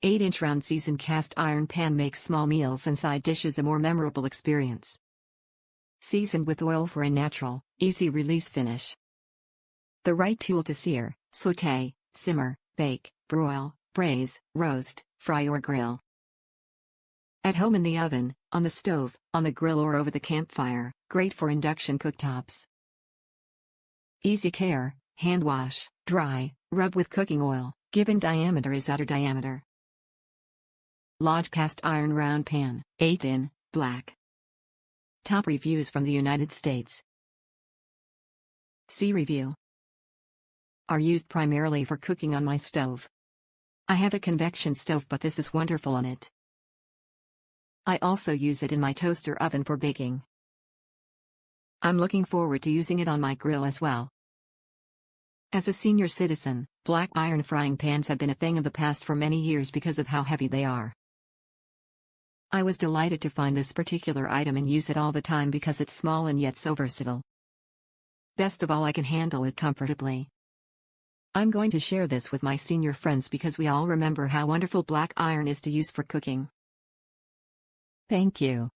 8-inch round seasoned cast iron pan makes small meals and side dishes a more memorable experience. Seasoned with oil for a natural, easy release finish. The right tool to sear, sauté, simmer, bake, broil, braise, roast, fry or grill. At home in the oven, on the stove, on the grill or over the campfire, great for induction cooktops. Easy care, hand wash, dry, rub with cooking oil, given diameter is outer diameter. Lodge cast iron round pan, 8-in, black. Top reviews from the United States. See review. Are used primarily for cooking on my stove. I have a convection stove but this is wonderful on it. I also use it in my toaster oven for baking. I'm looking forward to using it on my grill as well. As a senior citizen, black iron frying pans have been a thing of the past for many years because of how heavy they are. I was delighted to find this particular item and use it all the time because it's small and yet so versatile. Best of all, I can handle it comfortably. I'm going to share this with my senior friends because we all remember how wonderful black iron is to use for cooking. Thank you.